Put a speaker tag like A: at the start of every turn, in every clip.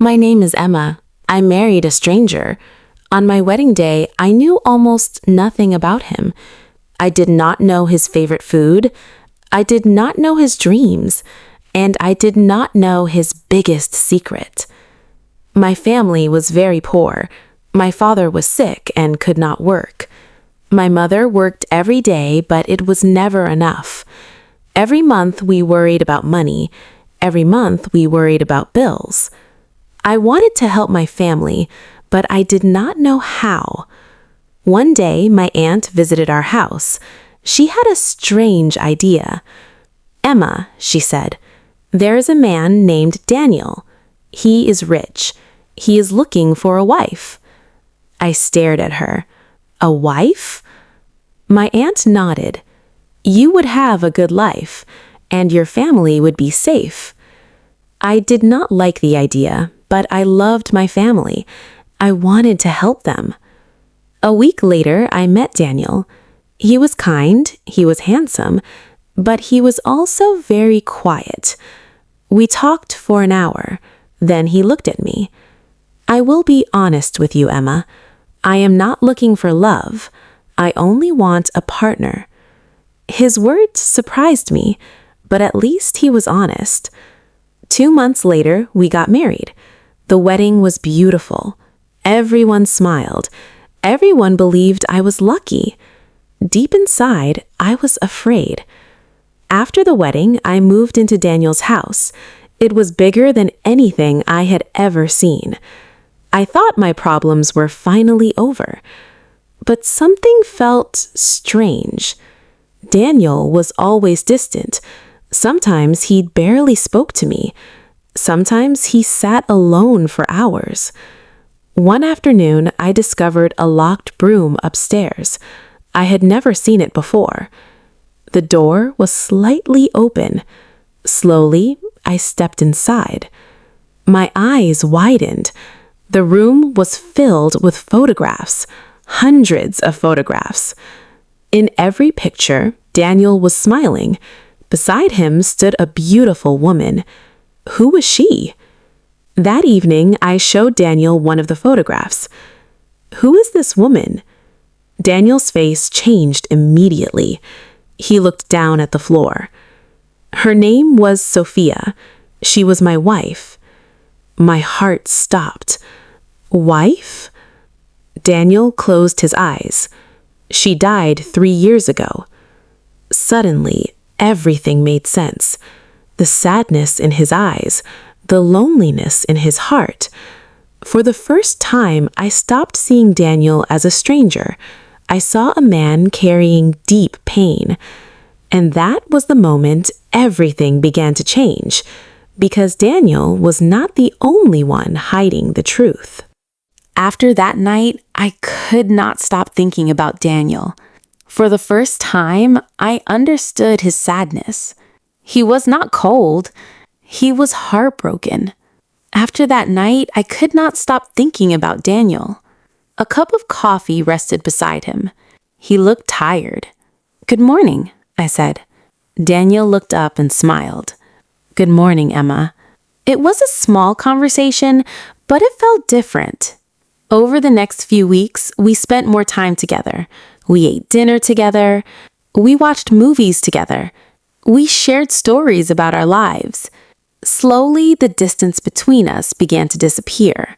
A: My name is Emma. I married a stranger. On my wedding day, I knew almost nothing about him. I did not know his favorite food. I did not know his dreams. And I did not know his biggest secret. My family was very poor. My father was sick and could not work. My mother worked every day, but it was never enough. Every month we worried about money. Every month we worried about bills. I wanted to help my family, but I did not know how. One day my aunt visited our house. She had a strange idea. "Emma," she said, "there is a man named Daniel. He is rich. He is looking for a wife." I stared at her. "A wife?" My aunt nodded. "You would have a good life, and your family would be safe." I did not like the idea, but I loved my family. I wanted to help them. A week later, I met Daniel. He was kind, he was handsome, but he was also very quiet. We talked for an hour. Then he looked at me. "I will be honest with you, Emma. I am not looking for love. I only want a partner." His words surprised me, but at least he was honest. 2 months later, we got married. The wedding was beautiful. Everyone smiled. Everyone believed I was lucky. Deep inside, I was afraid. After the wedding, I moved into Daniel's house. It was bigger than anything I had ever seen. I thought my problems were finally over. But something felt strange. Daniel was always distant. Sometimes he barely spoke to me. Sometimes he sat alone for hours. One afternoon, I discovered a locked broom upstairs. I had never seen it before. The door was slightly open. Slowly, I stepped inside. My eyes widened. The room was filled with photographs, hundreds of photographs. In every picture, Daniel was smiling. Beside him stood a beautiful woman. Who was she? That evening, I showed Daniel one of the photographs. "Who is this woman?" Daniel's face changed immediately. He looked down at the floor. Her name was Sophia. She was my wife. My heart stopped. Wife? Daniel closed his eyes. She died 3 years ago. Suddenly, everything made sense. The sadness in his eyes, the loneliness in his heart. For the first time, I stopped seeing Daniel as a stranger. I saw a man carrying deep pain. And that was the moment everything began to change, because Daniel was not the only one hiding the truth. After that night, I could not stop thinking about Daniel. For the first time, I understood his sadness. He was not cold. He was heartbroken. After that night, I could not stop thinking about Daniel. A cup of coffee rested beside him. He looked tired. "Good morning," I said. Daniel looked up and smiled. "Good morning, Emma." It was a small conversation, but it felt different. Over the next few weeks, we spent more time together. We ate dinner together. We watched movies together. We shared stories about our lives. Slowly, the distance between us began to disappear.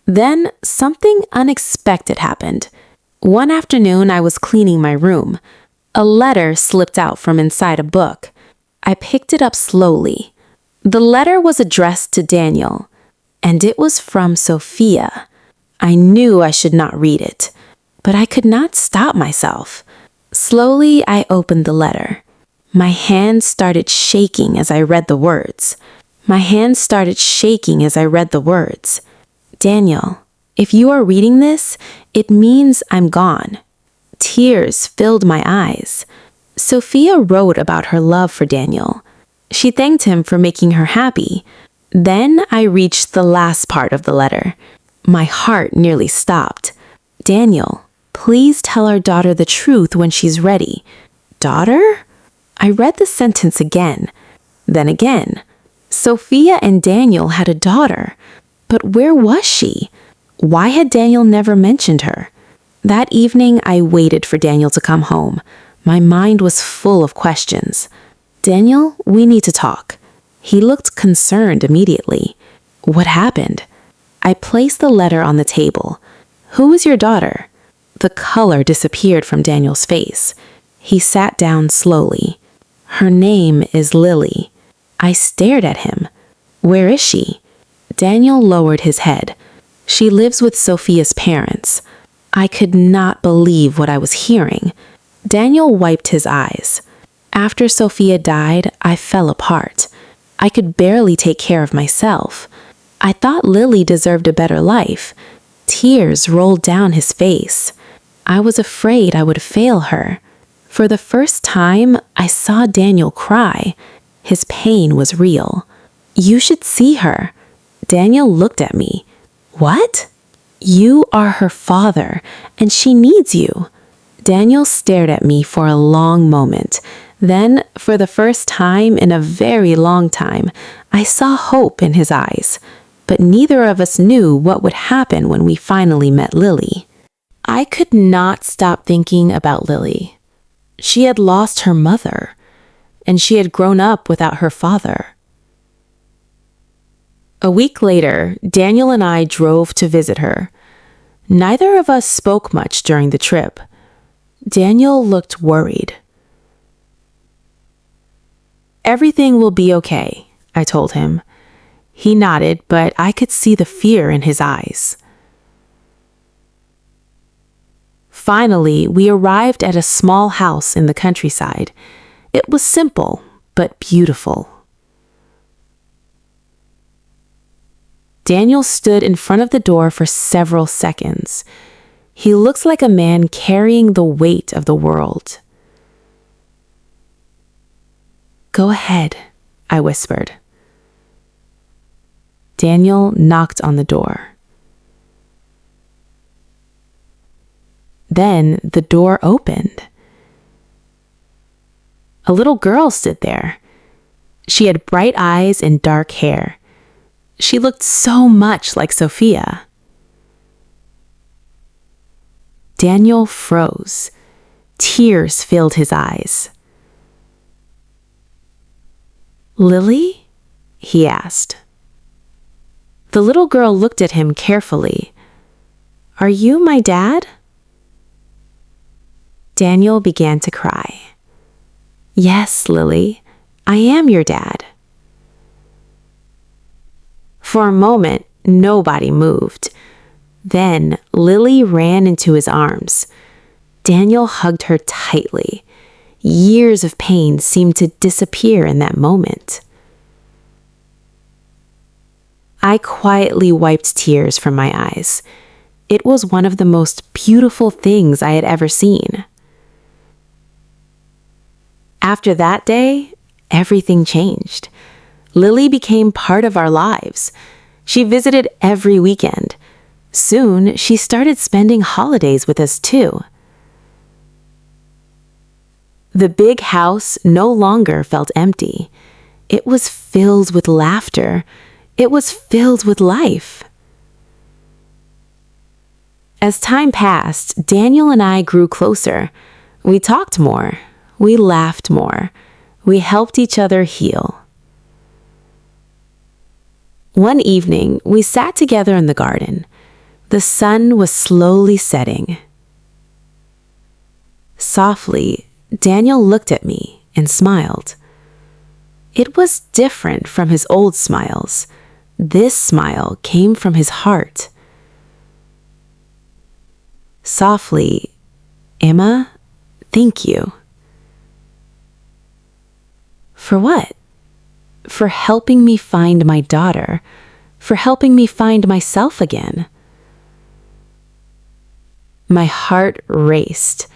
A: Then, something unexpected happened. One afternoon, I was cleaning my room. A letter slipped out from inside a book. I picked it up slowly. The letter was addressed to Daniel, and it was from Sophia. I knew I should not read it, but I could not stop myself. Slowly, I opened the letter. My hands started shaking as I read the words. "Daniel, if you are reading this, it means I'm gone." Tears filled my eyes. Sophia wrote about her love for Daniel. She thanked him for making her happy. Then I reached the last part of the letter. My heart nearly stopped. "Daniel, please tell our daughter the truth when she's ready." Daughter? I read the sentence again, then again. Sophia and Daniel had a daughter. But where was she? Why had Daniel never mentioned her? That evening, I waited for Daniel to come home. My mind was full of questions. Daniel, we need to talk. He looked concerned immediately. What happened? I placed the letter on the table. Who is your daughter? The color disappeared from Daniel's face. He sat down slowly. Her name is Lily. I stared at him. Where is she? Daniel lowered his head. She lives with Sophia's parents. I could not believe what I was hearing. Daniel wiped his eyes. After Sophia died, I fell apart. I could barely take care of myself. I thought Lily deserved a better life. Tears rolled down his face. I was afraid I would fail her. For the first time, I saw Daniel cry. His pain was real. You should see her. Daniel looked at me. What? You are her father, and she needs you. Daniel stared at me for a long moment. Then, for the first time in a very long time, I saw hope in his eyes. But neither of us knew what would happen when we finally met Lily. I could not stop thinking about Lily. She had lost her mother, and she had grown up without her father. A week later, Daniel and I drove to visit her. Neither of us spoke much during the trip. Daniel looked worried. Everything will be okay, I told him. He nodded, but I could see the fear in his eyes. Finally, we arrived at a small house in the countryside. It was simple, but beautiful. Daniel stood in front of the door for several seconds. He looks like a man carrying the weight of the world. Go ahead, I whispered. Daniel knocked on the door. Then the door opened. A little girl stood there. She had bright eyes and dark hair. She looked so much like Sophia. Daniel froze. Tears filled his eyes. Lily? He asked. The little girl looked at him carefully. Are you my dad? Daniel began to cry. Yes, Lily, I am your dad. For a moment, nobody moved. Then Lily ran into his arms. Daniel hugged her tightly. Years of pain seemed to disappear in that moment. I quietly wiped tears from my eyes. It was one of the most beautiful things I had ever seen. After that day, everything changed. Lily became part of our lives. She visited every weekend. Soon, she started spending holidays with us too. The big house no longer felt empty. It was filled with laughter. It was filled with life. As time passed, Daniel and I grew closer. We talked more. We laughed more. We helped each other heal. One evening, we sat together in the garden. The sun was slowly setting. Softly, Daniel looked at me and smiled. It was different from his old smiles. This smile came from his heart. Softly, Emma, thank you. For what? For helping me find my daughter, for helping me find myself again. My heart raced.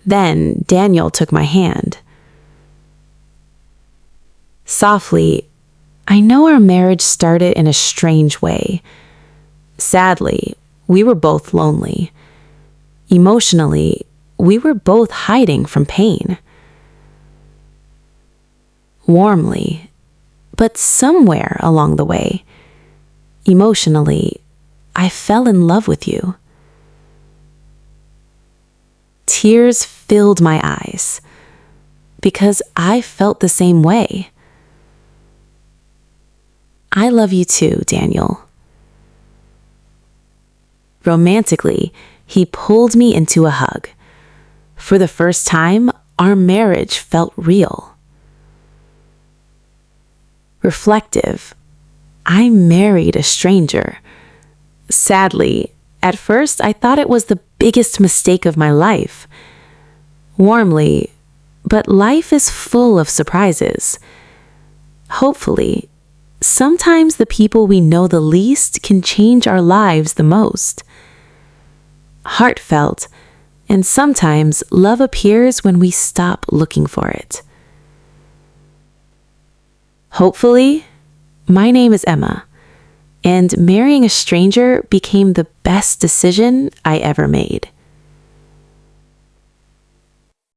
A: Then Daniel took my hand. Softly, I know our marriage started in a strange way. Sadly, we were both lonely. Emotionally, we were both hiding from pain. Warmly, but somewhere along the way, Emotionally, I fell in love with you. Tears filled my eyes because I felt the same way. I love you too, Daniel. Romantically, he pulled me into a hug. For the first time, our marriage felt real. Reflective, I married a stranger. Sadly, at first I thought it was the biggest mistake of my life. Warmly, but life is full of surprises. Hopefully, sometimes the people we know the least can change our lives the most. Heartfelt, and sometimes love appears when we stop looking for it. Hopefully, my name is Emma, and marrying a stranger became the best decision I ever made.